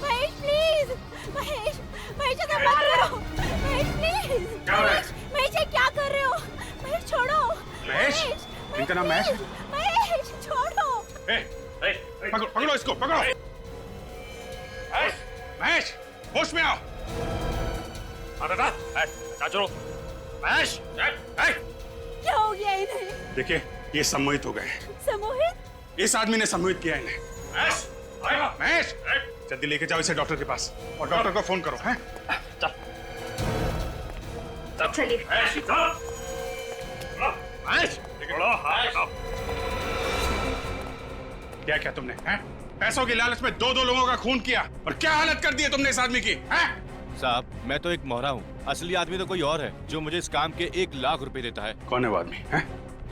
Mahesh please, Mahesh, Mahesh ऐसा मत करो, महेश प्लीज, क्या हो रहा है? महेश ये क्या कर रहे हो? महेश छोड़ो। महेश? इनका नाम महेश है? महेश छोड़ो। पकड़ो इसको, पकड़ो। महेश, होश में आओ। चलो। महेश, क्या हो गया इन्हें? देखिए, ये सम्मोहित हो गए। सम्मोहित? इस आदमी ने सम्मोहित किया इन्हें। महेश, जल्दी लेके जाओ इसे डॉक्टर के पास और डॉक्टर को फोन करो, हैं? चलिए। क्या क्या तुमने, हैं? पैसों की लालच में दो लोगों का खून किया और क्या हालत कर दी है तुमने इस आदमी की, हैं? साहब, मैं तो एक मोहरा हूँ, असली आदमी तो कोई और है जो मुझे इस काम के 1 लाख रुपए देता है। कौन है वो आदमी, हैं?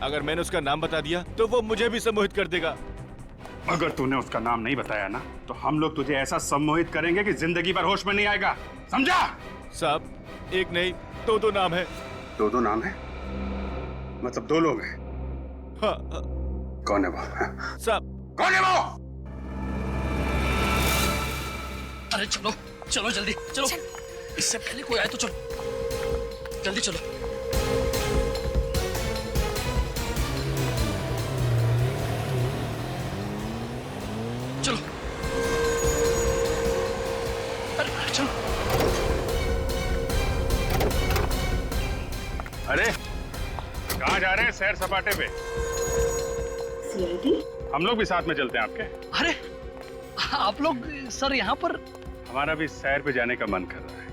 अगर मैंने उसका नाम बता दिया तो वो मुझे भी सम्मोहित कर देगा। अगर तूने उसका नाम नहीं बताया ना तो हम लोग तुझे ऐसा सम्मोहित करेंगे कि जिंदगी भर होश में नहीं आएगा, समझा? साहब, एक नहीं दो नाम है। दो नाम है? मतलब 2 लोग हैं? हाँ, कौन है वो, हैं? साहब, कौन है वो? अरे चलो चलो जल्दी चलो, इससे पहले कोई आए तो चलो, जल्दी चलो। चलो, अरे चलो। अरे कहाँ जा रहे हैं? सैर सपाटे पे। सीआईडी? हम लोग भी साथ में चलते हैं आपके। अरे आप लोग सर यहाँ पर? हमारा भी सैर पे जाने का मन कर रहा है।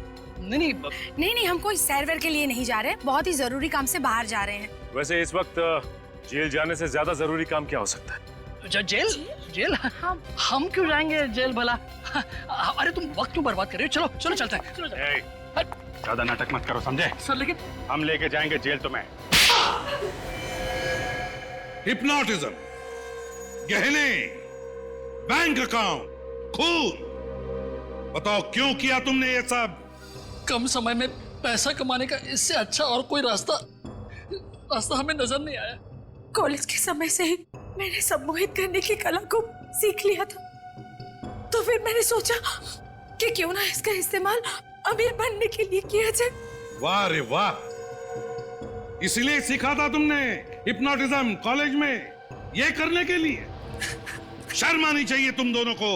नहीं, हम कोई सैर के लिए नहीं जा रहे, बहुत ही जरूरी काम से बाहर जा रहे हैं। वैसे इस वक्त जेल जाने से ज्यादा जरूरी काम क्या हो सकता है? जेल? हम क्यों जाएंगे जेल भला? अरे तुम वक्त क्यों बर्बाद कर रहे हो? चलो चलते हैं, चलो चलते हैं। ज्यादा नाटक मत करो, समझे? सर लेकिन हम लेके जाएंगे जेल तुम्हें। हिप्नोटिज्म, गहने, बैंक अकाउंट, खून, बताओ क्यों किया तुमने ये सब? कम समय में पैसा कमाने का इससे अच्छा और कोई रास्ता हमें नजर नहीं आया। कॉलेज के समय से ही मैंने सम्मोहित करने की कला को सीख लिया था, तो फिर मैंने सोचा कि क्यों ना इसका इस्तेमाल अमीर बनने के लिए किया जाए। वाह रे वाह, इसलिए सीखा था तुमने हिप्नोटिज्म कॉलेज में, ये करने के लिए? शर्म आनी चाहिए तुम दोनों को।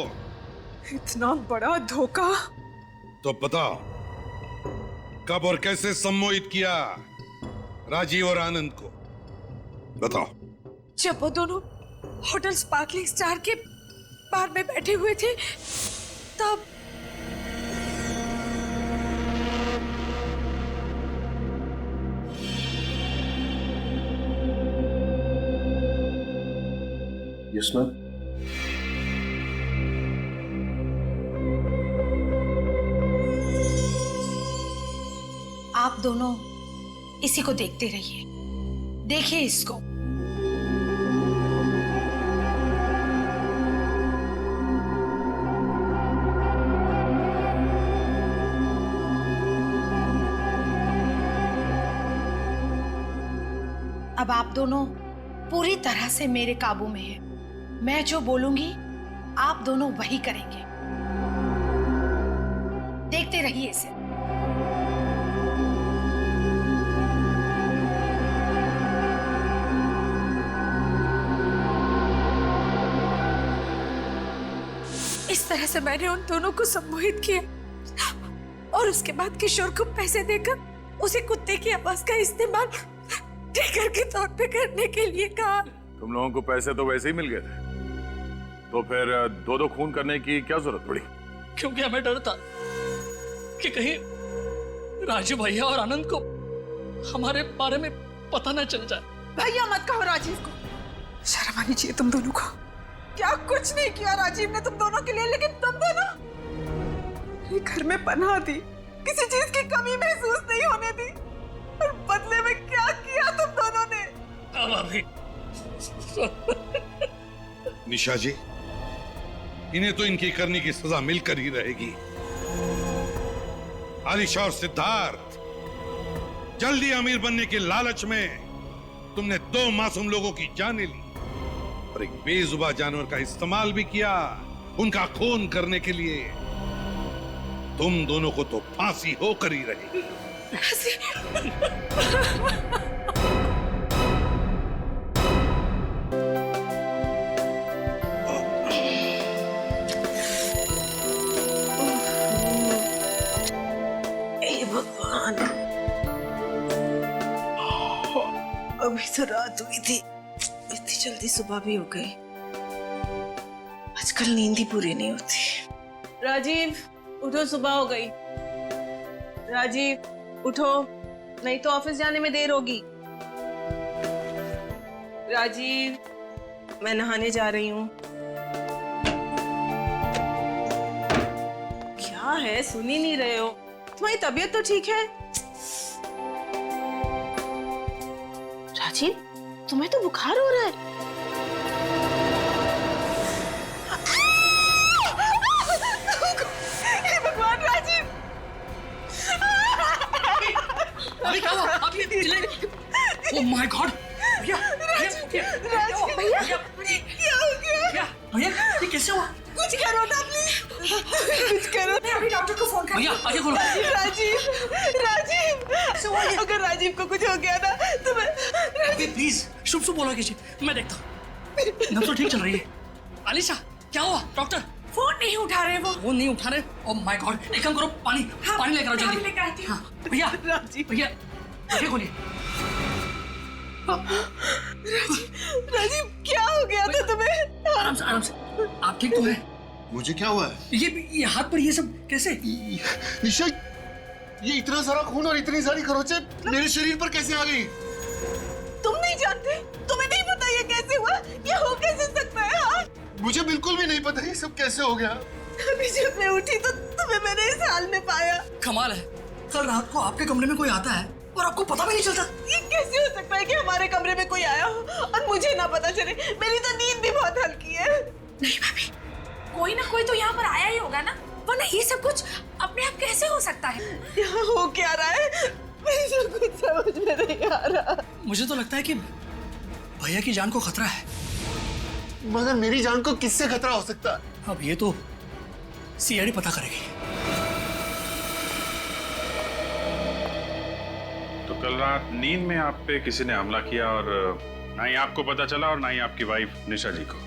इतना बड़ा धोखा। तो बताओ कब और कैसे सम्मोहित किया राजीव और आनंद को? बताओ। जब वो दोनों होटल स्पार्कलिंग स्टार के बार में बैठे हुए थे तब। Yes ma'am. आप दोनों इसी को देखते रहिए, देखिए इसको। अब आप दोनों पूरी तरह से मेरे काबू में हैं। मैं जो बोलूंगी आप दोनों वही करेंगे। देखते रहिए इसे। इस तरह से मैंने उन दोनों को सम्मोहित किया और उसके बाद किशोर को पैसे देकर उसे कुत्ते की आवाज का इस्तेमाल ट्रिगर के तौर पे करने के लिए कहा। तुम लोगों को पैसे तो वैसे ही मिल गए थे, तो फिर दो खून करने की क्या जरूरत पड़ी? क्योंकि हमें डर था कि कहीं राजू भैया और आनंद को हमारे बारे में पता न चल जाए। भैया मत कहो राजीव को, शर्म आनी चाहिए तुम दोनों को। क्या कुछ नहीं किया राजीव ने तुम दोनों के लिए, लेकिन तुम दोनों घर में पनाह दी, किसी चीज की कमी महसूस नहीं होने दी, और बदले में क्या किया तुम दोनों ने? निशा जी, इन्हें तो इनकी करनी की सजा मिलकर ही रहेगी। आलिशा और सिद्धार्थ, जल्दी अमीर बनने के लालच में तुमने 2 मासूम लोगों की जानें ली और एक बेजुबान जानवर का इस्तेमाल भी किया उनका खून करने के लिए। तुम दोनों को तो फांसी होकर ही रहेगी। हे भगवान, अभी तो रात हुई थी, इतनी जल्दी सुबह भी हो गई। आजकल नींद ही पूरी नहीं होती। राजीव उठो, सुबह हो गई। राजीव उठो, नहीं तो ऑफिस जाने में देर होगी। राजीव, मैं नहाने जा रही हूँ। क्या है, सुन ही नहीं रहे हो? तुम्हारी तबीयत तो ठीक है? राजीव, तुम्हें तो बुखार हो रहा है। हे भगवान, राजीव! अभी क्या हुआ? आप ये चिल्लाए? Oh my God! भैया, राजीव, भैया, भैया, भैया, क्या हो गया? भैया, भैया, ये कैसे हुआ? कुछ करो ना प्लीज, कुछ करो। मैं अभी डॉक्टर को फोन कर। भैया, आगे खोलो। राजीव, राजीव, अगर राजीव को कुछ हो गया ना तो मैं... अभी प्लीज शुभ शुभ बोलो किसी, मैं देखता हूँ। नब्ज तो ठीक चल रही है। अलीशा, क्या हुआ? डॉक्टर फोन नहीं उठा रहे वो नहीं उठा रहे। ओह माय गॉड, एक काम करो, पानी पानी लेकर आओ जल्दी। लेकर आती हूँ। हाँ, भैया, राजीव, भैया, आगे खोलिए। राजीव, क्या हो गया था तुम्हें? आराम से, आराम से। आप ठीक तो हैं? मुझे क्या हुआ है? ये हाथ पर ये सब कैसे? निशा, ये इतना सारा खून और इतनी सारी खरोंचे मेरे शरीर पर कैसे आ गई? तुम नहीं जानते? तुम्हें नहीं पता ये कैसे हुआ? ये हो कैसे सकता है? हाँ? मुझे बिल्कुल भी नहीं पता ये सब कैसे हो गया। अभी जब मैं उठी तो तुम्हें मैंने इस हाल में पाया। कमाल है, कल रात को आपके कमरे में कोई आता है और आपको पता भी नहीं चलता। ये कैसे हो सकता है कि हमारे कमरे में कोई आया हो और मुझे ना पता चले? मेरी तो नींद भी बहुत हल्की है। नहीं भाभी, कोई ना कोई तो यहाँ पर आया ही होगा ना, वरना ये सब कुछ अपने आप कैसे हो सकता है? यहाँ हो क्या रहा है? मुझे कुछ समझ में नहीं आ रहा। मुझे तो लगता है कि भैया की जान को खतरा है। मगर मेरी जान को किससे खतरा हो सकता है? अब ये तो सीआईडी पता करेगी। तो कल रात नींद में आप पे किसी ने हमला किया और ना ही आपको पता चला और ना ही आपकी वाइफ निशा जी को।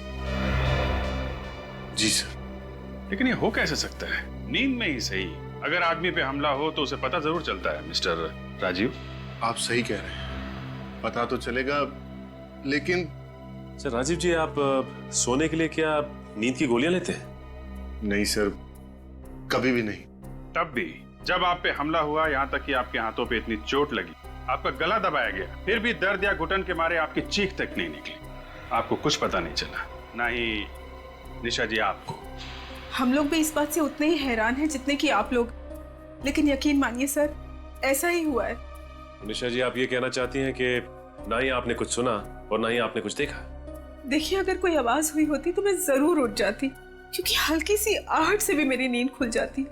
जी सर। लेकिन ये हो कैसे सकता है? नींद में ही सही, अगर आदमी पे हमला हो तो उसे पता जरूर चलता है। मिस्टर राजीव, आप सही कह रहे हैं, पता तो चलेगा, लेकिन सर राजीव जी, आप सोने के लिए क्या नींद की गोलियां लेते हैं? नहीं सर, कभी भी नहीं। तब भी जब आप पे हमला हुआ, यहाँ तक कि आपके हाथों पे इतनी चोट लगी, आपका गला दबाया गया, फिर भी दर्द या घुटन के मारे आपकी चीख तक नहीं निकली, आपको कुछ पता नहीं चला, ना ही निशा जी आपको। हम लोग भी इस बात से उतने ही हैरान हैं जितने कि आप लोग, लेकिन यकीन मानिए सर, ऐसा ही हुआ है। निशा जी, आप ये कहना चाहती हैं कि ना ही आपने कुछ सुना और ना ही आपने कुछ देखा? देखिए, अगर कोई आवाज हुई होती तो मैं जरूर उठ जाती, क्योंकि हल्की सी आहट से भी मेरी नींद खुल जाती,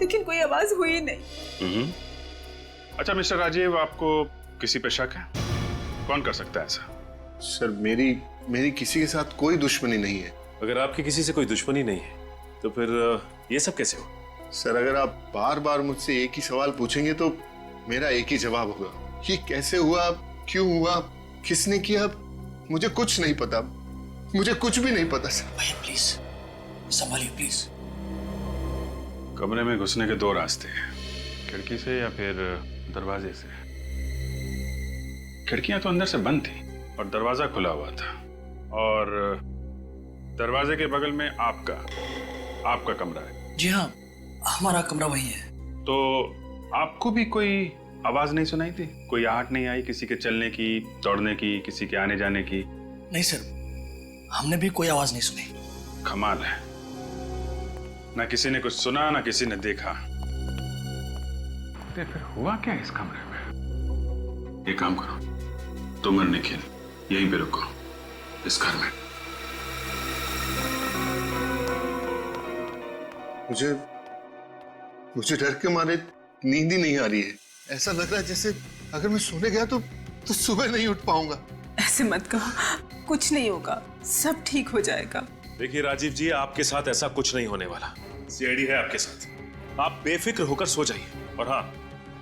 लेकिन कोई आवाज हुई नहीं। अच्छा मिस्टर राजीव, आपको किसी पे शक है? कौन कर सकता है ऐसा? सर, मेरी किसी के साथ कोई दुश्मनी नहीं है। अगर आपकी किसी से कोई दुश्मनी नहीं है तो फिर ये सब कैसे हो? सर, अगर आप बार बार मुझसे एक ही सवाल पूछेंगे तो मेरा एक ही जवाब होगा, ये कैसे हुआ, क्यों हुआ, किसने किया, मुझे कुछ नहीं पता, मुझे कुछ भी नहीं पता सर। भैया प्लीज संभालिए प्लीज। कमरे में घुसने के दो रास्ते हैं, खिड़की से या फिर दरवाजे से। खिड़कियां तो अंदर से बंद थी और दरवाजा खुला हुआ था, और दरवाजे के बगल में आपका कमरा है। जी हाँ, हमारा कमरा वही है। तो आपको भी कोई आवाज नहीं सुनाई थी? कोई आहट नहीं आई किसी के चलने की, दौड़ने की, किसी के आने जाने की? नहीं सर, हमने भी कोई आवाज नहीं सुनी। कमाल है, ना किसी ने कुछ सुना ना किसी ने देखा। तो फिर हुआ क्या इस कमरे में? एक काम करो, तुम और निखिल यहीं पे रुको, इस घर में। मुझे डर के मारे नींद ही नहीं आ रही है। ऐसा लग रहा है जैसे अगर मैं सोने गया तो सुबह नहीं उठ पाऊंगा। ऐसे मत कहो, कुछ नहीं होगा, सब ठीक हो जाएगा। देखिए राजीव जी, आपके साथ ऐसा कुछ नहीं होने वाला। सीआईडी है आपके साथ, आप बेफिक्र होकर सो जाइए। और हाँ,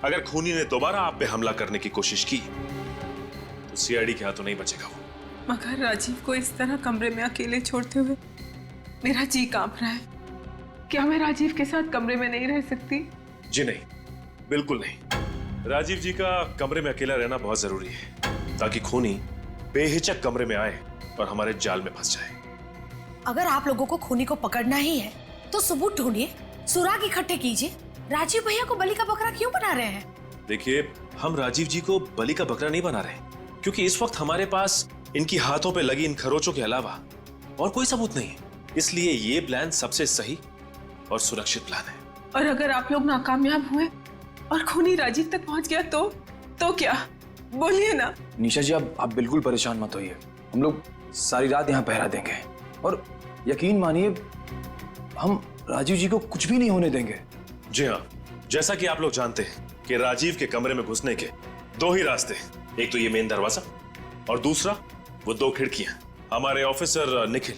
अगर खूनी ने दोबारा आप पे हमला करने की कोशिश की तो सीआईडी के हाथों नहीं बचेगा वो। मगर राजीव को इस तरह कमरे में अकेले छोड़ते हुए मेरा जी कांप रहा है। क्या मैं राजीव के साथ कमरे में नहीं रह सकती? जी नहीं, बिल्कुल नहीं। राजीव जी का कमरे में अकेला रहना बहुत जरूरी है ताकि खूनी बेहिचक कमरे में आए और हमारे जाल में फंस जाए। अगर आप लोगों को खूनी को पकड़ना ही है तो सबूत ढूंढिए, सुराग इकट्ठे कीजिए। राजीव भैया को बलि का बकरा क्यों बना रहे हैं? देखिए, हम राजीव जी को बलि का बकरा नहीं बना रहे, क्योंकि इस वक्त हमारे पास इनकी हाथों पे लगी इन खरोचों के अलावा और कोई सबूत नहीं है। इसलिए ये प्लान सबसे सही और सुरक्षित प्लान है। और अगर आप लोग नाकामयाब हुए और खूनी राजीव तक पहुंच गया तो क्या? बोलिए ना। निशा जी, आप बिल्कुल परेशान मत होइए। हम लोग सारी रात यहाँ पहरा देंगे और यकीन मानिए हम राजीव जी को कुछ भी नहीं होने देंगे। जी हाँ, जैसा कि आप लोग जानते हैं कि राजीव के कमरे में घुसने के दो ही रास्ते, एक तो ये मेन दरवाजा और दूसरा वो दो खिड़कियां। हमारे ऑफिसर निखिल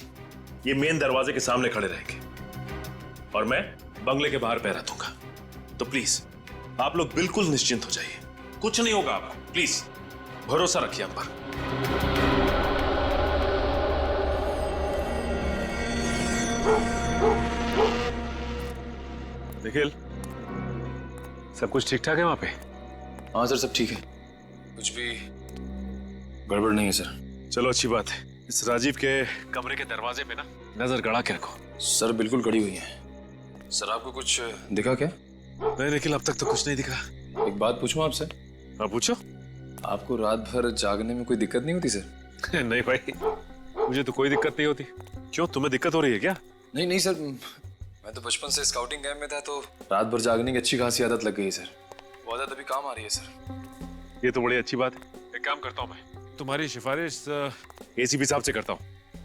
ये मेन दरवाजे के सामने खड़े रहेंगे और मैं बंगले के बाहर पहरा दूंगा। तो प्लीज आप लोग बिल्कुल निश्चिंत हो जाइए, कुछ नहीं होगा आपको। प्लीज भरोसा रखिए हम पर। निखिल, सब कुछ ठीक ठाक है वहां पे? हाँ सर, सब ठीक है, कुछ भी गड़बड़ नहीं है सर। चलो अच्छी बात है। इस राजीव के कमरे के दरवाजे पे ना नजर गड़ा के रखो। सर बिल्कुल गड़ी हुई है। सर आपको कुछ दिखा क्या? नहीं निखिल, अब तक तो कुछ नहीं दिखा। एक बात पूछूं आपसे? हाँ पूछो। आपको रात भर जागने में कोई दिक्कत नहीं होती सर? नहीं भाई, मुझे तो कोई दिक्कत नहीं होती। क्यों, तुम्हें दिक्कत हो रही है क्या? नहीं सर, मैं तो बचपन से स्काउटिंग कैंप में था तो रात भर जागने की अच्छी खासी आदत लग गई है सर। वो आदत अभी काम आ रही है सर। ये तो बड़ी अच्छी बात है। एक काम करता हूँ, मैं तुम्हारी सिफारिश एसीपी साहब से करता हूँ।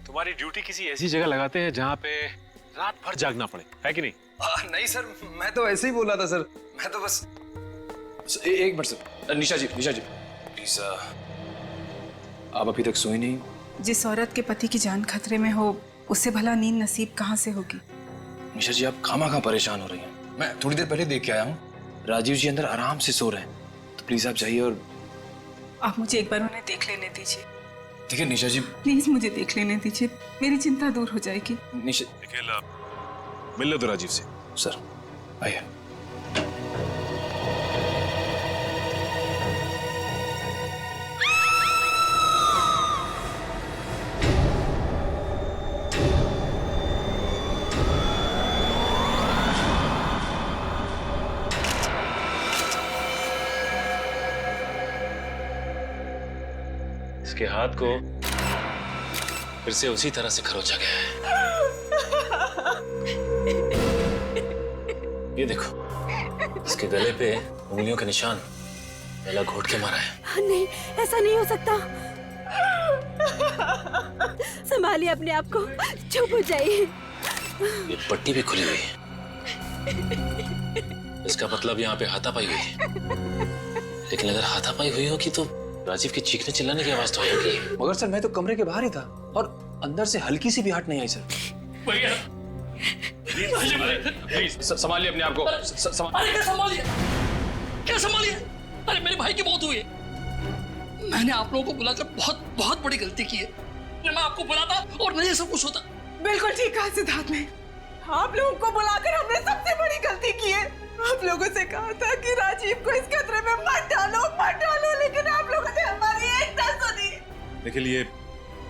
तुम्हारी ड्यूटी किसी ऐसी जगह लगाते हैं जहाँ पे रात भर जागना पड़े, है कि नहीं? नहीं सर, मैं तो ऐसे ही बोला था सर। मैं तो बस एक minute sir. Nisha ji please, आप अभी तक सोई नहीं? जिस औरत के पति की जान खतरे में हो उससे भला नींद नसीब कहाँ से होगी? निशा जी, आप खामा परेशान हो रही हैं। मैं थोड़ी देर पहले देख के आया हूँ, राजीव जी अंदर आराम से सो रहे हैं। तो प्लीज आप जाइए और आप मुझे एक बार उन्हें देख लेने दीजिए। ठीक है निशा जी, प्लीज मुझे देख लेने दीजिए, मेरी चिंता दूर हो जाएगी। निशा, मिल लो तो राजीव से। सर आइए। इसके हाथ को फिर से उसी तरह से खरोचा गया है। ये देखो, इसके गले पे उंगलियों के निशान, गला घोट के मारा है। नहीं, ऐसा नहीं हो सकता। संभालिए अपने आप को, चुप हो जाइए। ये पट्टी भी खुली हुई है, इसका मतलब यहाँ पे हाथापाई हुई है। लेकिन अगर हाथापाई हुई होगी तो राजीव के चीखने चिल्लाने की आवाज तो आएगी। मगर सर मैं तो कमरे के बाहर ही था और अंदर से हल्की सी भी हट नहीं आई सर। भैया संभालिए अपने आप को। अरे क्या संभालिए? अरे मेरे भाई की मौत हुई है। मैंने आप लोगों को बुलाकर बहुत बड़ी गलती की है। मैं आपको बुलाता और नहीं सब कुछ होता। बिल्कुल ठीक कहा सिद्धार्थ ने। आप लोगों को बुलाकर हमने सबसे बड़ी गलती की है। आप लोगों से कहा था कि राजीव को इस खतरे में मत डालो, लेकिन आप लोगों ने हमारी एक ना सुनी। लेकिन ये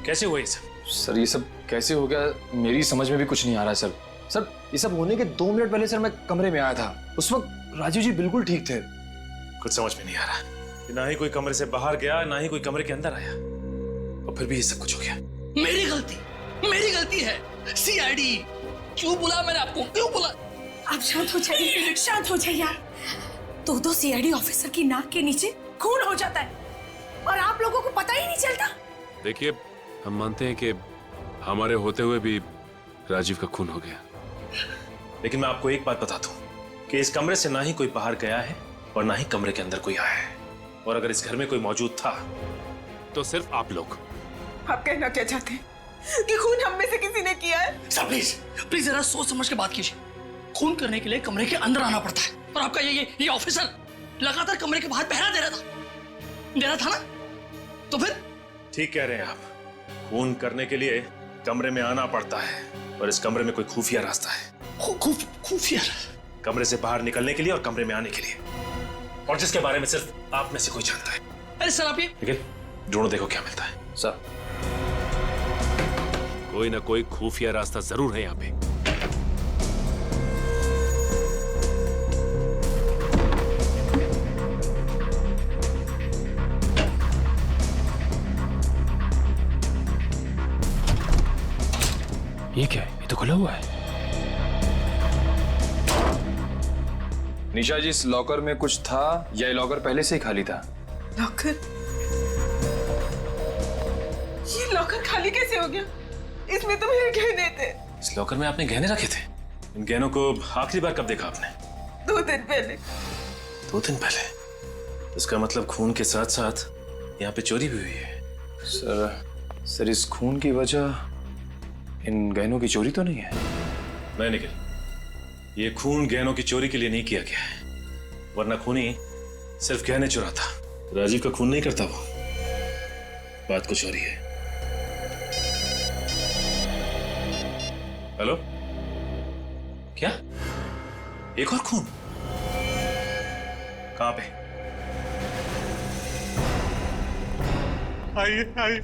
कैसे हुआ ये सब? सर ये सब कैसे हो गया मेरी समझ में भी कुछ नहीं आ रहा है सर ये सब होने के 2 मिनट पहले सर मैं कमरे में आया था। उस वक्त राजीव जी बिल्कुल ठीक थे। कुछ समझ में नहीं आ रहा। ना ही कोई कमरे से बाहर गया, ना ही कोई कमरे के अंदर आया, और फिर भी ये सब कुछ हो गया। मेरी गलती है। सीआईडी क्यों बुला मैंने आपको? क्यों बुला? आप शांत हो जाइए यार। 2 सीआईडी ऑफिसर की नाक के नीचे खून हो जाता है और आप लोगों को पता ही नहीं चलता। देखिए, हम मानते हैं कि हमारे होते हुए भी राजीव का खून हो गया, लेकिन मैं आपको एक बात बता दूं कि इस कमरे से ना ही कोई बाहर गया है और ना ही कमरे के अंदर कोई आया है। और अगर इस घर में कोई मौजूद था तो सिर्फ आप लोग। आप कहना क्या चाहते हैं कि खून हम में से किसी ने किया है? प्लीज जरा सोच समझ के बात कीजिए। खून करने के लिए कमरे के अंदर आना पड़ता है, और आपका ये ऑफिसर लगातार कमरे के बाहर पहरा दे रहा था ना? तो फिर ठीक कह रहे हैं आप, खून करने के लिए कमरे में आना पड़ता है, और इस कमरे में कोई खुफिया रास्ता है। खुफिया? कमरे से बाहर निकलने के लिए और कमरे में आने के लिए, और जिसके बारे में सिर्फ आप में से कोई जानता है। अरे सर, आप ये निखिल, ढूंढो देखो क्या मिलता है। सर, कोई ना कोई खुफिया रास्ता जरूर है यहाँ पे। ये क्या है? ये तो खुला हुआ है। निशा जी, इस लॉकर में कुछ था या ये लॉकर पहले से ही खाली था? लॉकर? ये लॉकर खाली कैसे हो गया? इसमें तो मेरे गहने थे। इस लॉकर में आपने गहने रखे थे? इन गहनों को आखिरी बार कब देखा आपने? 2 दिन पहले। 2 दिन पहले? इसका मतलब खून के साथ साथ यहाँ पे चोरी भी हुई है। सर, इस खून की वजह इन गहनों की चोरी तो नहीं है? नहीं निखिल, ये खून गहनों की चोरी के लिए नहीं किया गया है, वरना खूनी सिर्फ गहने चुराता। राजीव का खून नहीं करता वो। बात कुछ और ही है। हेलो, क्या? एक और खून? कहां पे? आइए आइए,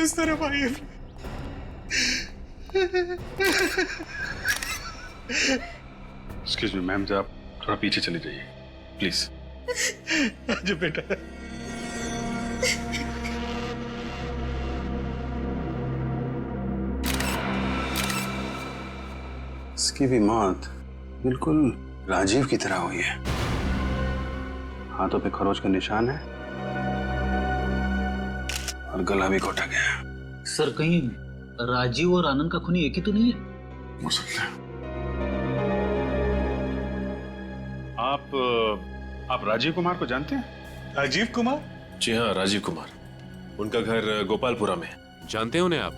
इस तरफ आइए। एक्सक्यूज मी मैम, आप थोड़ा पीछे चली जाइए प्लीज। जी बेटा। इसकी भी मौत बिल्कुल राजीव की तरह हुई है। हाथों पे खरोच का निशान है और गला भी घोटा गया है। सर, कहीं राजीव और आनंद का खूनी एक ही तो नहीं है? हो सकता है। आप राजीव कुमार को जानते हैं? राजीव कुमार? जी हाँ, राजीव कुमार। उनका घर गोपालपुरा में। जानते हैं उन्हें आप?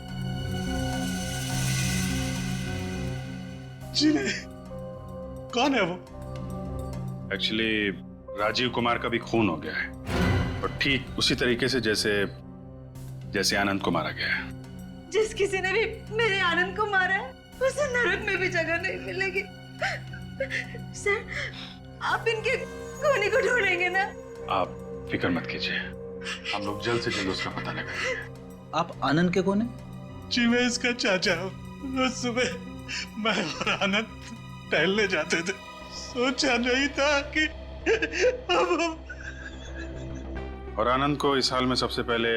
जी नहीं। कौन है वो? एक्चुअली राजीव कुमार का भी खून हो गया है, और ठीक उसी तरीके से जैसे आनंद को मारा गया है। जिस किसी ने भी मेरे आनंद को मारा है, उसे नरक में भी जगह नहीं मिलेगी। सर, आप इनके खूनी को ढूंढेंगे ना? आप फिक्र मत कीजिए, हम लोग जल्द से जल्द उसका पता लगाएंगे। आप आनंद के कौन है? जी मैं इसका चाचा हूँ। रोज सुबह मैं और आनंद टहलने जाते थे। सोचा नहीं था कि अब हम। और आनंद को इस हाल में सबसे पहले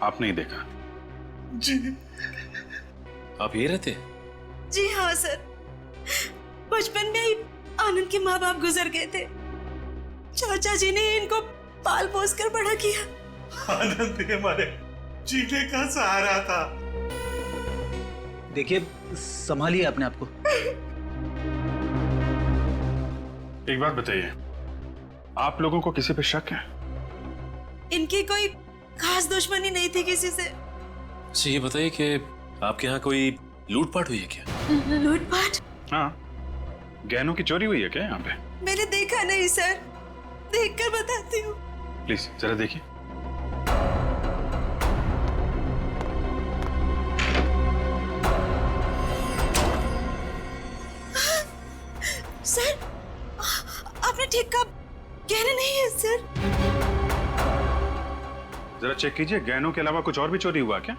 आपने ही देखा? जी। आप ये रहते? जी हाँ सर, बचपन में ही आनंद के माँ बाप गुजर गए थे। चाचा जी ने इनको पाल पोस कर बड़ा किया। आनंद हमारे जीने का सहारा था। देखिए, संभालिए अपने आप को। एक बात बताइए, आप लोगों को किसी पे शक है? इनकी कोई खास दुश्मनी नहीं थी किसी से। अच्छा ये बताइए कि आपके यहाँ कोई लूटपाट हुई है क्या? लूटपाट? हाँ, गहनों की चोरी हुई है क्या यहाँ पे? मैंने देखा नहीं सर, देखकर बताती हूँ। प्लीज जरा देखिए। सर, आपने ठीक कहा, गहने नहीं है सर। जरा चेक कीजिए, गहनों के अलावा कुछ और भी चोरी हुआ क्या?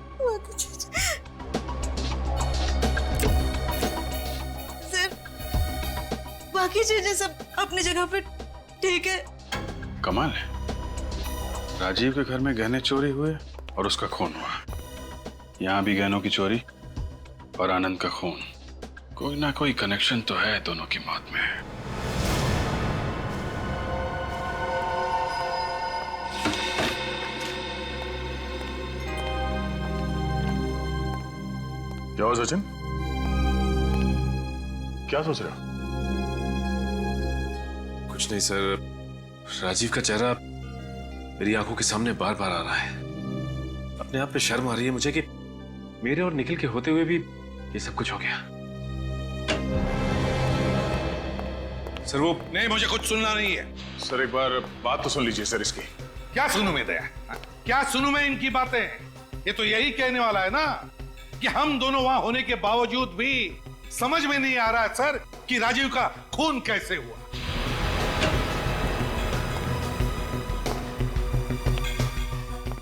सर, बाकी चीजें सब अपनी जगह पे ठीक है। कमाल है, राजीव के घर में गहने चोरी हुए और उसका खून हुआ। यहाँ भी गहनों की चोरी और आनंद का खून। कोई ना कोई कनेक्शन तो है दोनों की मौत में। क्या हुआ सचिन? क्या सोच रहे हो? कुछ नहीं सर, राजीव का चेहरा मेरी आंखों के सामने बार बार आ रहा है। अपने आप पे शर्म आ रही है मुझे कि मेरे और निखिल के होते हुए भी ये सब कुछ हो गया। सर वो नहीं, मुझे कुछ सुनना नहीं है। सर एक बार बात तो सुन लीजिए सर इसकी। क्या सुनूं मैं दया? क्या सुनूं मैं इनकी बातें? ये तो यही कहने वाला है ना कि हम दोनों वहां होने के बावजूद भी समझ में नहीं आ रहा है सर कि राजीव का खून कैसे हुआ।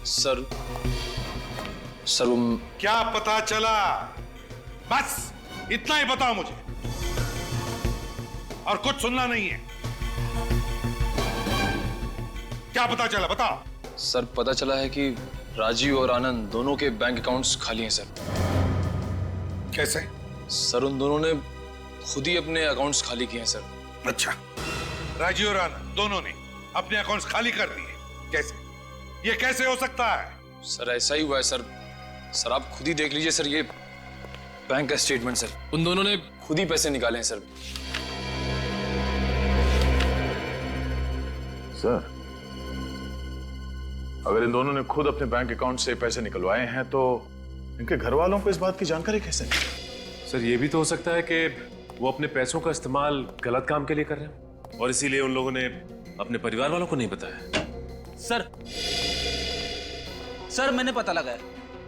सर क्या पता चला? बस इतना ही बताओ मुझे, और कुछ सुनना नहीं है। क्या पता चला, बताओ। सर पता चला है कि राजीव और आनंद दोनों के बैंक अकाउंट्स खाली हैं सर। कैसे? सर उन दोनों ने खुद ही अपने अकाउंट्स खाली किए हैं सर। अच्छा, राजीव और आनंद दोनों ने अपने अकाउंट्स खाली कर दिए? कैसे? ये कैसे हो सकता है? सर ऐसा ही हुआ है सर। सर आप खुद ही देख लीजिए सर, ये बैंक का स्टेटमेंट सर। उन दोनों ने खुद ही पैसे निकाले हैं सर। सर अगर इन दोनों ने खुद अपने बैंक अकाउंट से पैसे निकलवाए हैं तो इनके घर वालों को इस बात की जानकारी कैसे मिली? सर ये भी तो हो सकता है कि वो अपने पैसों का इस्तेमाल गलत काम के लिए कर रहे हैं और इसीलिए उन लोगों ने अपने परिवार वालों को नहीं बताया। सर मैंने पता लगाया,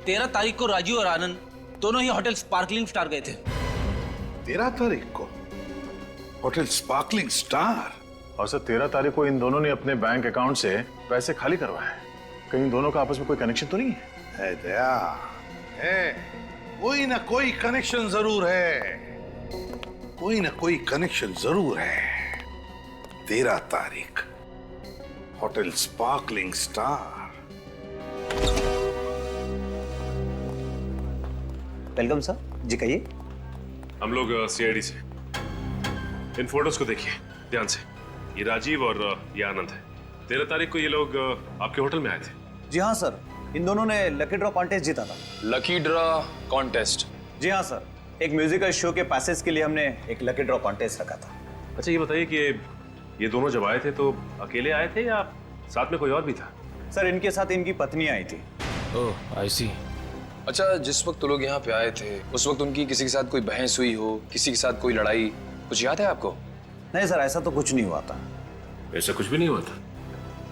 13 तारीख को राजीव और आनंद दोनों ही होटल स्पार्कलिंग स्टार गए थे। 13 तारीख को होटल स्पार्कलिंग स्टार? और सर 13 तारीख को इन दोनों ने अपने बैंक अकाउंट से पैसे खाली करवाए। कहीं इन दोनों का आपस में कोई कनेक्शन तो नहीं है? दया है, कोई ना कोई कनेक्शन जरूर है, कोई ना कोई कनेक्शन जरूर है। 13 तारीख hotel sparkling star. Welcome sir, जी कहिए। हम लोग सीआईडी से। इन फोटोज को देखिए ध्यान से। ये राजीव और ये आनंद है। 13 तारीख को ये लोग आपके होटल में आए थे। जी हाँ सर, इन दोनों ने लकी ड्रॉ कॉन्टेस्ट जीता था। Lucky draw contest? जी हाँ सर, एक म्यूजिकल शो के पैसेज के लिए हमने एक लकी ड्रॉ कॉन्टेस्ट रखा था। अच्छा ये बताइए कि ये दोनों जब आए थे तो अकेले आए थे या साथ में कोई और भी था? सर इनके साथ इनकी पत्नी आई थी। ओह आई सी। अच्छा जिस वक्त तो लोग यहाँ पे आए थे उस वक्त उनकी किसी के साथ कोई बहस हुई हो, किसी के साथ कोई लड़ाई, कुछ याद है आपको? नहीं सर, ऐसा तो कुछ नहीं हुआ था। ऐसा कुछ भी नहीं हुआ था?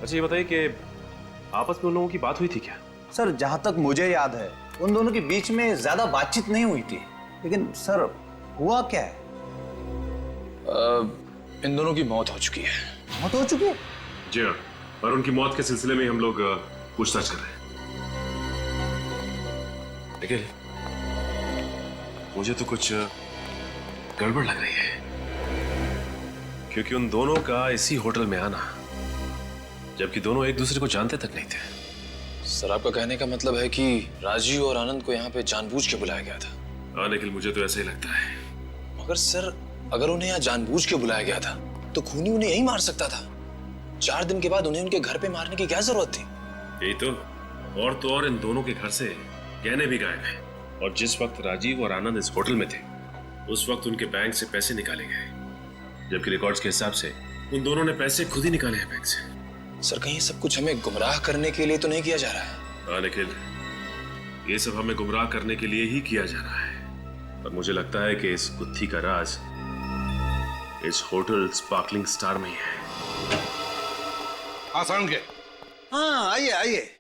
अच्छा ये बताइए कि आपस में उन लोगों की बात हुई थी क्या? सर जहां तक मुझे याद है उन दोनों के बीच में ज्यादा बातचीत नहीं हुई थी, लेकिन सर हुआ क्या है? इन दोनों की मौत हो चुकी है। मौत हो चुकी है? जी हाँ, और उनकी मौत के सिलसिले में हम लोग पूछताछ कर रहे हैं। लेकिन मुझे तो कुछ गड़बड़ लग रही है, क्योंकि उन दोनों का इसी होटल में आना, जबकि दोनों एक दूसरे को जानते तक नहीं थे। सर आपका कहने का मतलब है कि राजीव और आनंद को यहाँ पे जानबूझ के बुलाया गया था? हाँ निखिल, मुझे तो ऐसा ही लगता है। मगर सर अगर उन्हें यहाँ जानबूझ के बुलाया गया था तो खूनी उन्हें यही मार सकता था। 4 दिन के बाद उन्हें उनके घर पे मारने की क्या जरूरत थी? यही तो और इन दोनों के घर से गहने भी गायब हैं। और जिस वक्त राजीव और आनंद इस होटल में थे उस वक्त उनके बैंक से पैसे निकाले गए, जबकि रिकॉर्ड्स के हिसाब से उन दोनों ने पैसे खुद ही निकाले हैं बैंक से। सर कहीं सब कुछ हमें गुमराह करने के लिए तो नहीं किया जा रहा है? हाँ निखिल, ये सब हमें गुमराह करने के लिए ही किया जा रहा है। और मुझे लगता है कि इस गुत्थी का राज इस होटल स्पार्कलिंग स्टार में ही है। आसान के। हाँ आइए आइए,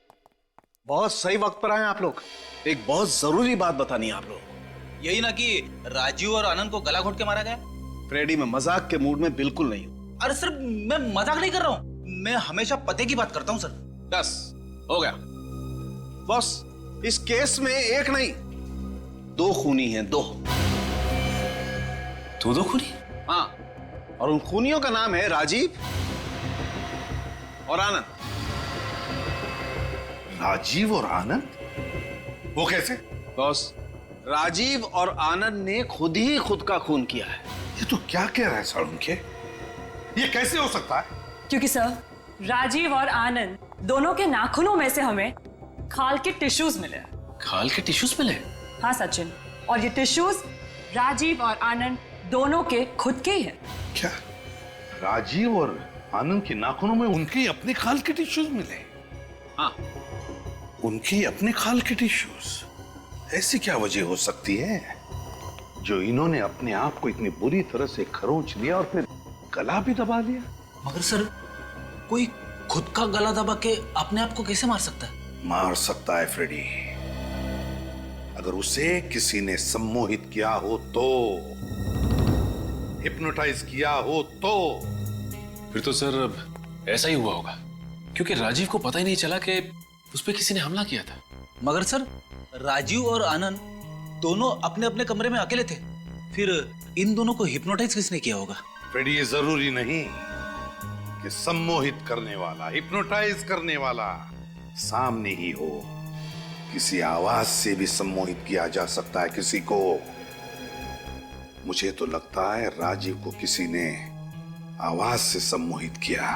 बहुत सही वक्त पर आए आप लोग। एक बहुत जरूरी बात बतानी है आप लोग। यही ना कि राजीव और आनंद को गला घोट के मारा गया? फ्रेडी मैं मजाक के मूड में बिल्कुल नहीं हूं। अरे सर मैं मजाक नहीं कर रहा हूँ, मैं हमेशा पते की बात करता हूँ सर। बस हो गया बॉस, इस केस में एक नहीं 2 खूनी हैं। 2 खूनी? हाँ, और उन खूनियों का नाम है राजीव और आनंद। राजीव और आनंद? वो कैसे? बॉस राजीव और आनंद ने खुद ही खुद का खून किया है। ये तो क्या कह रहा है सारुण के? ये कैसे हो सकता है? क्योंकि सर राजीव और आनंद दोनों के नाखूनों में से हमें खाल के टिश्यूज मिले। खाल के टिश्यूज मिले? हाँ सचिन, और ये टिश्यूज राजीव और आनंद दोनों के खुद के ही हैं। क्या राजीव और आनंद के नाखूनों में उनके अपने खाल के टिश्यूज मिले? हाँ, उनके अपने खाल के टिश्यूज? ऐसी क्या वजह हो सकती है? जो इन्होंने अपने आप को इतनी बुरी तरह से खरोंच लिया और फिर गला भी दबा लिया। मगर सर, कोई खुद का गला दबा के अपने आप को कैसे मार सकता है? मार सकता है फ्रेडी, अगर उसे किसी ने सम्मोहित किया हो तो, हिप्नोटाइज किया हो तो। फिर तो सर ऐसा ही हुआ होगा, क्योंकि राजीव को पता ही नहीं चला कि उस पर किसी ने हमला किया था। मगर सर, राजीव और आनंद दोनों अपने अपने कमरे में अकेले थे, फिर इन दोनों को हिप्नोटाइज किसने किया होगा? फ्रेडी, ये जरूरी नहीं कि सम्मोहित करने वाला, हिप्नोटाइज करने वाला सामने ही हो। किसी आवाज से भी सम्मोहित किया जा सकता है किसी को। मुझे तो लगता है राजीव को किसी ने आवाज से सम्मोहित किया,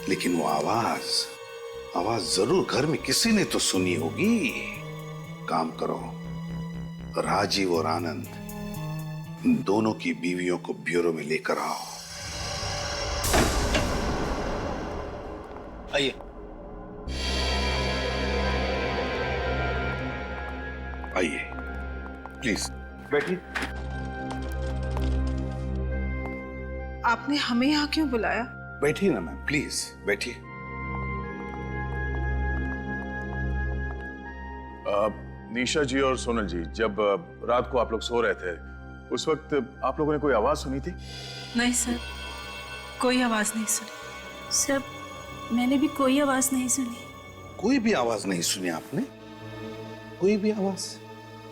लेकिन वो आवाज जरूर घर में किसी ने तो सुनी होगी। काम करो, राजीव और आनंद दोनों की बीवियों को ब्यूरो में लेकर आओ। आइए। आइए, प्लीज बैठिए। आपने हमें यहाँ क्यों बुलाया? बैठिए ना मैम, प्लीज बैठिए। निशा जी और सोनल जी, जब रात को आप लोग सो रहे थे, उस वक्त आप लोगों ने कोई आवाज सुनी थी? नहीं सर, कोई आवाज नहीं सुनी। सर, मैंने भी कोई आवाज नहीं सुनी। कोई भी आवाज नहीं सुनी आपने? कोई भी आवाज?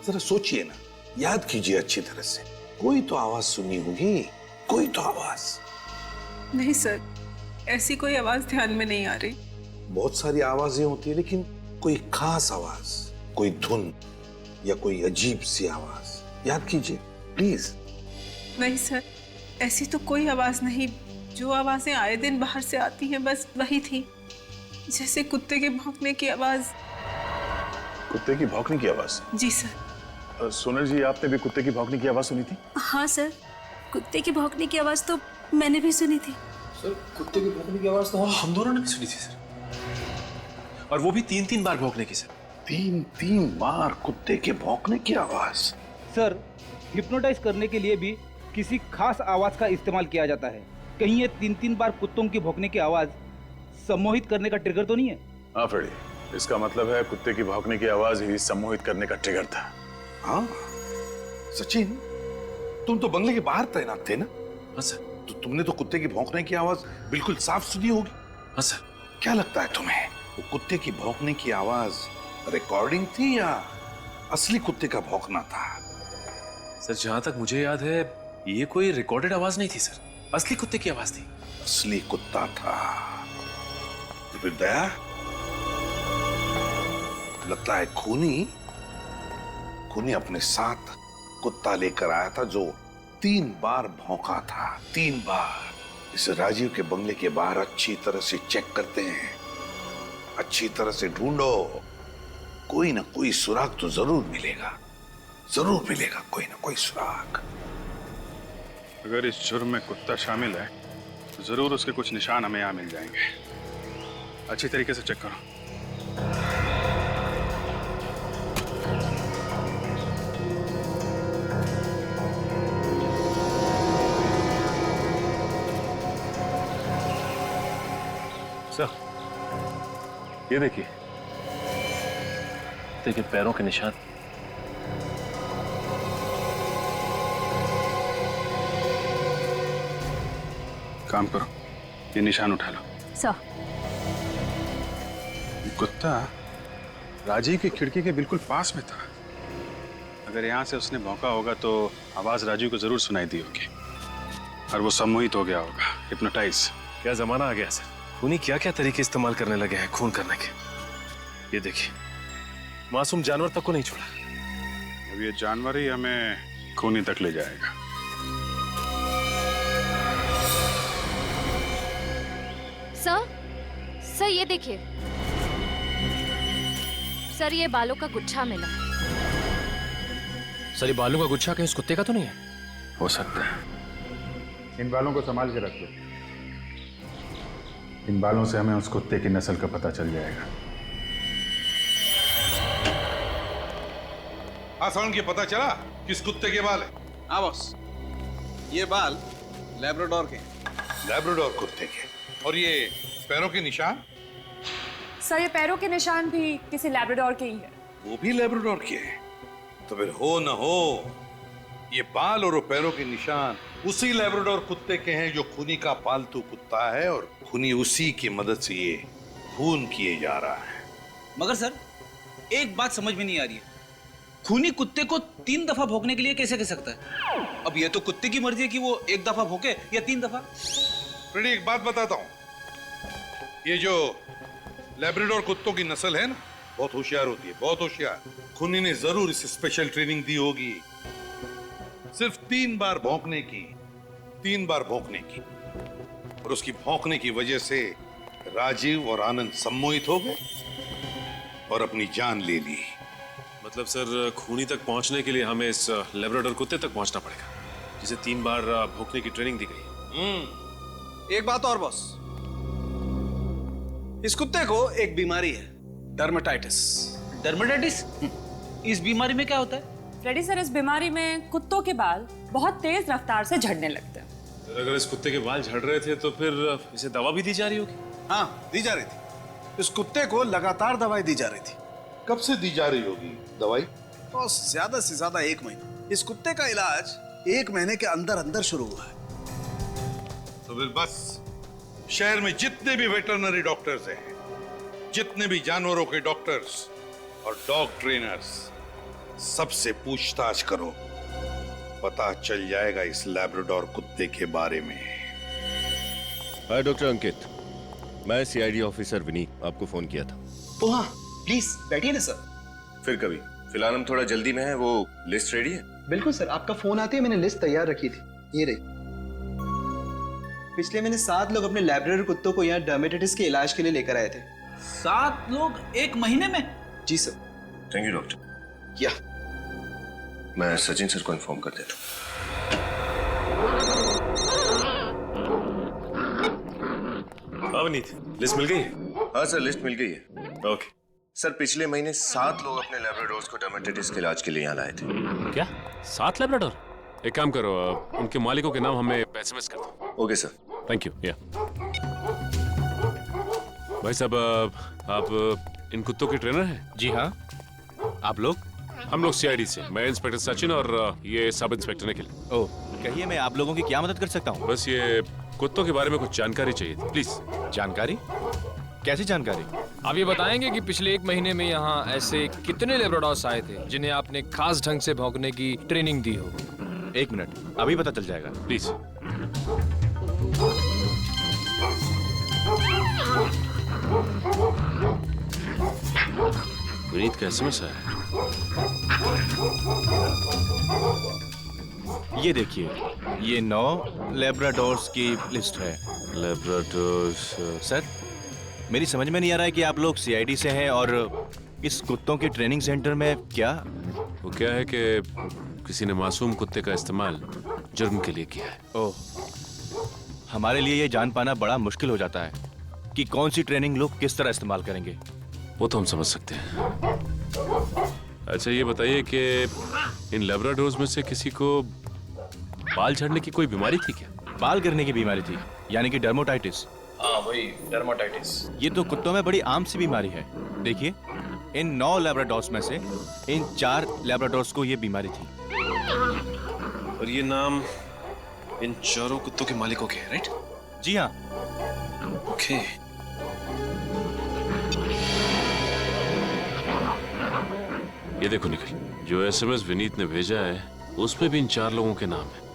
जरा सोचिए ना, याद कीजिए अच्छी तरह से। कोई तो आवाज सुनी होगी, कोई तो आवाज। नहीं सर, ऐसी कोई आवाज ध्यान में नहीं आ रही। बहुत सारी आवाजें होती है, लेकिन कोई खास आवाज, कोई धुन या कोई अजीब सी आवाज याद कीजिए प्लीज। नहीं सर, ऐसी तो कोई आवाज नहीं। जो आवाजें आए दिन बाहर से आती हैं, बस वही थी। जैसे कुत्ते के भौंकने की आवाज। कुत्ते की भौंकने की आवाज? जी सर। सोनल जी, आपने भी कुत्ते की भौंकने की आवाज सुनी थी? हाँ सर, कुत्ते की भौंकने की आवाज तो मैंने भी सुनी थी। सर, कुत्ते की भौंकने की आवाज तो हम दोनों ने भी सुनी थी सर, और वो भी 3-3 बार भौंकने की सर। 3-3 बार कुत्ते के भौंकने की आवाज? सर, हिप्नोटाइज करने के लिए भी किसी खास आवाज का इस्तेमाल किया जाता है। कहीं ये 3-3 बार कुत्तों की भौंकने की आवाज सम्मोहित करने का ट्रिगर तो नहीं है? हाँ फ्रेडी, इसका मतलब है कुत्ते की भौंकने की आवाज ही सम्मोहित करने का ट्रिगर था। हाँ सचिन, तुम तो बंगले के बाहर तैनात थे ना? हाँ सर। तो तुमने तो कुत्ते की भौंकने की आवाज बिल्कुल साफ सुनी होगी। हाँ सर। क्या लगता है तुम्हें, वो कुत्ते की भौंकने की आवाज रिकॉर्डिंग थी या असली कुत्ते का भौंकना था? सर, जहां तक मुझे याद है, ये कोई रिकॉर्डेड आवाज नहीं थी सर, असली कुत्ते की आवाज थी। असली कुत्ता था? तो फिर दया, लगता है खूनी अपने साथ कुत्ता लेकर आया था जो 3 बार भौंका था। 3 बार। इसे राजीव के बंगले के बाहर अच्छी तरह से चेक करते हैं, अच्छी तरह से ढूंढो। कोई ना कोई सुराग तो जरूर मिलेगा, जरूर मिलेगा कोई ना कोई सुराग। अगर इस जुर्म में कुत्ता शामिल है तो जरूर उसके कुछ निशान हमें यहाँ मिल जाएंगे। अच्छी तरीके से चेक करो। सर, ये देखिए पैरों के निशान। काम करो, ये निशान उठा लो। सर, कुत्ता राजीव की खिड़की के बिल्कुल पास में था। अगर यहाँ से उसने भौंका होगा तो आवाज राजीव को जरूर सुनाई दी होगी और वो सम्मोहित हो गया होगा, हिप्नोटाइज। क्या जमाना आ गया सर, खूनी क्या क्या तरीके इस्तेमाल करने लगे हैं खून करने के। ये देखिए, मासूम जानवर तक को नहीं छोड़ा। अब ये जानवर ही हमें खूनी तक ले जाएगा। सर ये देखिए सर, ये बालों का गुच्छा मिला। सर, ये बालों का गुच्छा कहीं उस कुत्ते का तो नहीं है? हो सकता है। इन बालों को संभाल के रख लो। इन बालों से हमें उस कुत्ते की नस्ल का पता चल जाएगा। हाँ, साउंड के पता चला किस कुत्ते के बाल है? हाँ बॉस, ये बाल लैब्राडोर के। लैब्राडोर कुत्ते के। और ये पैरों के निशान? सर ये पैरों के निशान भी किसी लैब्राडोर के ही है। वो भी लैब्राडोर के हैं। तो फिर हो न हो ये बाल और पैरों के निशान उसी लैब्राडोर कुत्ते के हैं जो खूनी का पालतू कुत्ता है, और खूनी उसी की मदद से ये खून किए जा रहा है। मगर सर एक बात समझ में नहीं आ रही है, खूनी कुत्ते को 3 दफा भौंकने के लिए कैसे कह सकता है? अब ये तो कुत्ते की मर्जी है कि वो 1 दफा भौंके या 3 दफा। फ्रेडी एक बात बताता हूं, ये जो लैब्राडोर कुत्तों की नस्ल है ना, बहुत होशियार होती है, बहुत होशियार। खूनी ने जरूर इसे स्पेशल ट्रेनिंग दी होगी, सिर्फ 3 बार भौंकने की, 3 बार भौंकने की। और उसकी भौंकने की वजह से राजीव और आनंद सम्मोहित हो गए और अपनी जान ले ली। मतलब सर खूनी तक पहुंचने के लिए हमें इस लैब्राडोर कुत्ते तक पहुंचना पड़ेगा, जिसे 3 बार भौंकने की ट्रेनिंग दी गई। एक बात और बॉस, इस कुत्ते को एक बीमारी है, डर्मेटाइटिस। डर्मेटाइटिस? इस बीमारी में क्या होता है? फ्रेडी सर इस बीमारी में कुत्तों के बाल बहुत तेज रफ्तार से झड़ने लगते हैं। अगर इस कुत्ते के बाल झड़ रहे थे तो फिर इसे दवा भी दी जा रही होगी? हाँ, दी जा रही थी। इस कुत्ते को लगातार दवाई दी जा रही थी। कब से दी जा रही होगी दवाई? तो ज्यादा से ज्यादा 1 महीना। इस कुत्ते का इलाज 1 महीने के अंदर अंदर शुरू हुआ है। तो फिर बस शहर में जितने भी वेटरनरी डॉक्टर्स हैं, जितने भी जानवरों के डॉक्टर्स और डॉग ट्रेनर्स, सबसे पूछताछ करो, पता चल जाएगा इस लैब्राडोर कुत्ते के बारे में। हाय डॉक्टर अंकित, मैं सीआईडी ऑफिसर विनीत आपको फोन किया था। ओ हाँ, प्लीज बैठिए ना सर। फिर कभी, फिलहाल हम थोड़ा जल्दी में हैं। वो लिस्ट रेडी है? बिल्कुल सर, आपका फोन आते ही मैंने लिस्ट तैयार रखी थी, ये रही। पिछले महीने 7 लोग अपने लैब्राडोर कुत्तों को यहाँ डर्मेटाइटिस के इलाज के लिए लेकर आए थे। 7 लोग 1 महीने में? जी सर। Thank you doctor. या मैं सचिन सर को इन्फॉर्म कर देता हूँ। विनीत, लिस्ट मिल गई है? हाँ सर, लिस्ट मिल गई है। ओके सर, पिछले महीने 7 लोग अपने लैब्राडोर्स को डर्मेटाइटिस के इलाज के लिए यहाँ लाए थे। क्या 7 लैब्राडोर? एक काम करो, उनके मालिकों के नाम हमें एसएमएस कर दो। Okay sir, thank you. या भाई साहब, आप इन कुत्तों के ट्रेनर हैं? जी हाँ। आप लोग? हम लोग सीआईडी से। मैं इंस्पेक्टर सचिन और ये सब इंस्पेक्टर निखिल। ओह, कहिए मैं आप लोगों की क्या मदद कर सकता हूँ? बस ये कुत्तों के बारे में कुछ जानकारी चाहिए थी, प्लीज। जानकारी? कैसी जानकारी? आप ये बताएंगे कि पिछले 1 महीने में यहाँ ऐसे कितने लैब्राडोर्स आए थे जिन्हें आपने खास ढंग से भौंकने की ट्रेनिंग दी हो? 1 मिनट, अभी पता चल जाएगा, प्लीज। विनीत का एसएमएस है। ये देखिए, ये 9 लैब्राडोर्स की लिस्ट है। लैब्राडोर्स? सर, मेरी समझ में नहीं आ रहा है कि आप लोग सीआईडी से हैं और इस कुत्तों के ट्रेनिंग सेंटर में क्या? वो क्या है कि किसी ने मासूम कुत्ते का इस्तेमाल जुर्म के लिए किया है। ओह, हमारे लिए ये जान पाना बड़ा मुश्किल हो जाता है कि कौन सी ट्रेनिंग लोग किस तरह इस्तेमाल करेंगे। वो तो हम समझ सकते हैं। अच्छा ये बताइए कि इन लैब्राडोर्स में से किसी को बाल झड़ने की कोई बीमारी थी क्या? बाल गिरने की बीमारी थी, यानी कि डर्मेटाइटिस। हाँ वही, डर्मेटाइटिस। ये तो कुत्तों में बड़ी आम सी बीमारी है। देखिए, इन 9 लैब्राडोर्स में से इन 4 लैब्राडोर्स को ये बीमारी थी। और ये नाम इन चारों कुत्तों के मालिकों के हैं, राइट? जी हाँ। ओके। ये देखो निखिल, जो एसएमएस विनीत ने भेजा है उसमें भी इन 4 लोगों के नाम है।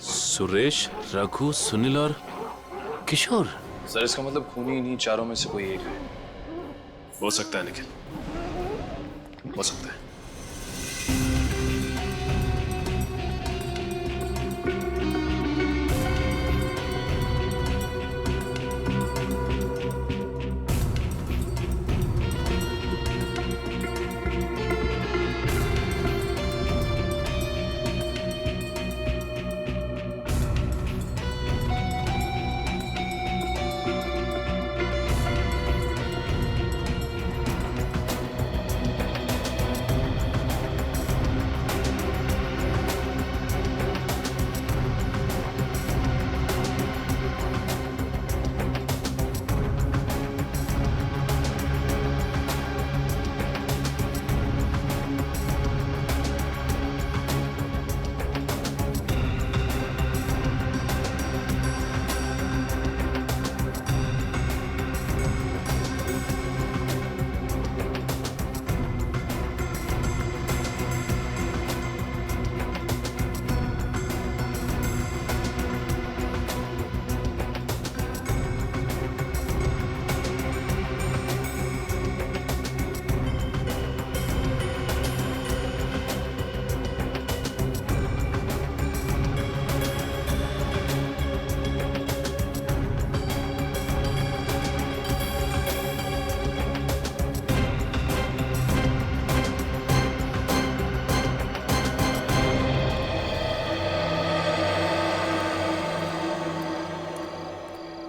सुरेश, रघु, सुनील और किशोर। सर इसका मतलब खूनी इन्हीं चारों में से कोई एक है। हो सकता है निखिल, हो सकता है।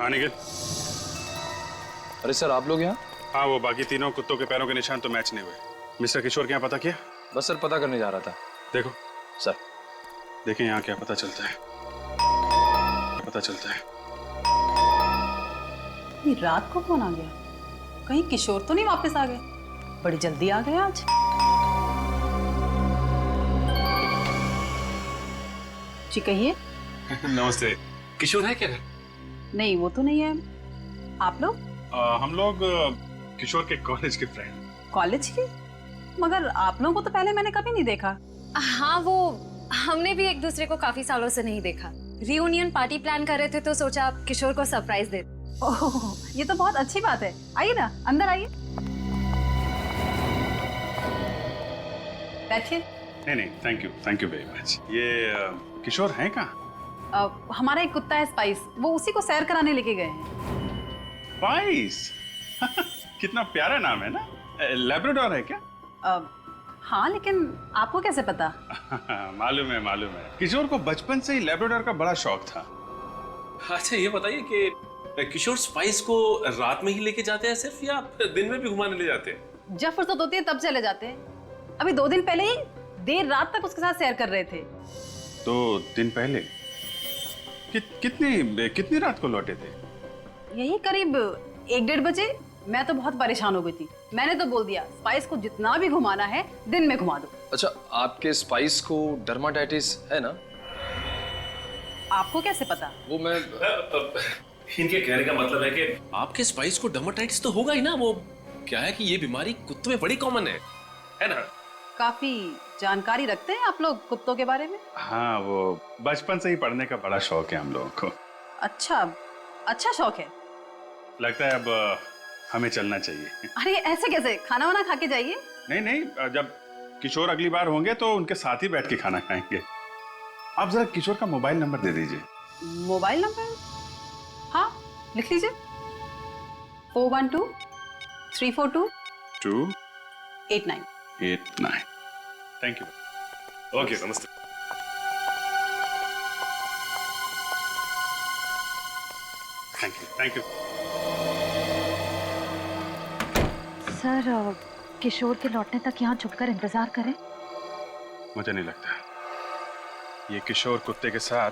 हाँ निखिल। अरे सर आप लोग यहाँ? हाँ, वो बाकी तीनों कुत्तों के पैरों के निशान तो मैच नहीं हुए। मिस्टर किशोर के यहाँ पता किया? बस सर पता करने जा रहा था। देखो सर, देखें यहाँ क्या पता चलता है। पता चलता है। ये रात को कौन आ गया? कहीं किशोर तो नहीं वापस आ गए? बड़ी जल्दी आ गए आज। जी कहिए। नमस्ते। किशोर है क्या? नहीं वो तो नहीं है। आप लोग? हम लोग किशोर के कॉलेज के फ्रेंड। कॉलेज के? मगर आप लोगों को तो पहले मैंने कभी नहीं देखा। हाँ, वो हमने भी एक दूसरे को काफी सालों से नहीं देखा। रियूनियन पार्टी प्लान कर रहे थे तो सोचा किशोर को सरप्राइज दे। ओह, ये तो बहुत अच्छी बात है। आइए ना, अंदर आइए। बैठिए। नहीं, थैंक यू वेरी मच। ये किशोर है कहाँ? हमारा एक कुत्ता है स्पाइस, वो उसी को सैर कराने लेके गए हैं। स्पाइस? कितना प्यारा नाम है ना। लैब्राडोर है क्या? हाँ, लेकिन आपको कैसे पता? मालूम है। किशोर को बचपन से ही लैब्राडोर का बड़ा शौक था। अच्छा ये बताइए कि किशोर स्पाइस को रात में ही लेके जाते हैं सिर्फ, या दिन में भी घुमाने ले जाते हैं? जब फुर्सत होती है तब चले जाते हैं। अभी 2 दिन पहले ही देर रात तक उसके साथ सैर कर रहे थे। 2 दिन पहले? कितनी रात को लौटे थे? यही करीब 1-1:30 बजे। मैं तो बहुत परेशान हो गई थी। मैंने तो बोल दिया स्पाइस को जितना भी घुमाना है दिन में घुमा दो। अच्छा आपके स्पाइस को डर्माटाइटिस है ना? आपको कैसे पता? वो मैं इनके कहने का मतलब है कि आपके स्पाइस को डर्माटाइटिस तो होगा ही ना। वो क्या है कि ये बीमारी कुत्तों में बड़ी कॉमन है ना? काफी जानकारी रखते हैं आप लोग कुत्तों के बारे में। हाँ, वो बचपन से ही पढ़ने का बड़ा शौक है हम लोगों को। अच्छा शौक है। लगता है अब हमें चलना चाहिए। अरे ऐसे कैसे? खाना वाना खा के जाइए। नहीं, जब किशोर अगली बार होंगे तो उनके साथ ही बैठ के खाना खाएंगे। आप जरा किशोर का मोबाइल नंबर दे दीजिए। Mobile number? हाँ, लिख लीजिए। 412 342 289। Thank you. ओके, नमस्ते। Thank you. सर, किशोर के लौटने तक यहाँ छुपकर इंतजार करें? मुझे नहीं लगता ये किशोर कुत्ते के साथ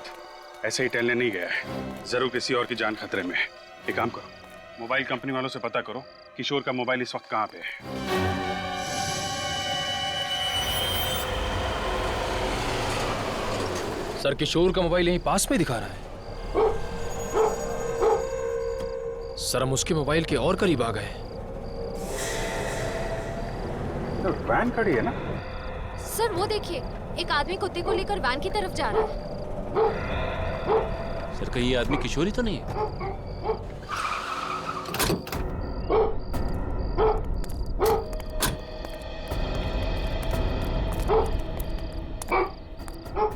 ऐसे ही टहलने नहीं गया है। जरूर किसी और की जान खतरे में है। एक काम करो, मोबाइल कंपनी वालों से पता करो किशोर का मोबाइल इस वक्त कहाँ पे है। सर किशोर का मोबाइल यहीं पास में दिखा रहा है। सर हम उसके मोबाइल के और करीब आ गए। वैन खड़ी है ना? सर वो देखिए, एक आदमी कुत्ते को लेकर वैन की तरफ जा रहा है। सर कहीं ये आदमी किशोर ही तो नहीं है?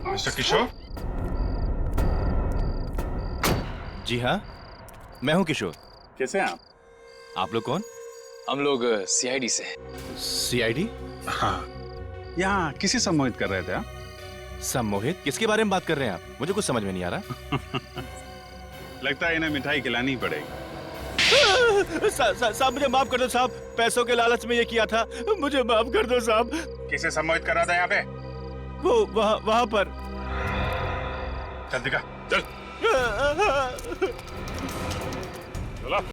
मिस्टर किशोर? जी हाँ, मैं हूँ किशोर। कैसे हैं आप? आप लोग कौन? हम लोग सीआईडी से। सीआईडी? हाँ, यहाँ किसी सम्मोहित कर रहे थे आप? सम्मोहित? किसके बारे में बात कर रहे हैं आप? मुझे कुछ समझ में नहीं आ रहा। लगता है इन्हें मिठाई खिलानी ही पड़ेगी। साहब मुझे माफ कर दो साहब, पैसों के लालच में ये किया था, मुझे माफ कर दो साहब। किसे सम्मोहित कर रहा था यहाँ पे? वो वहाँ पर। चल दिखा, चल।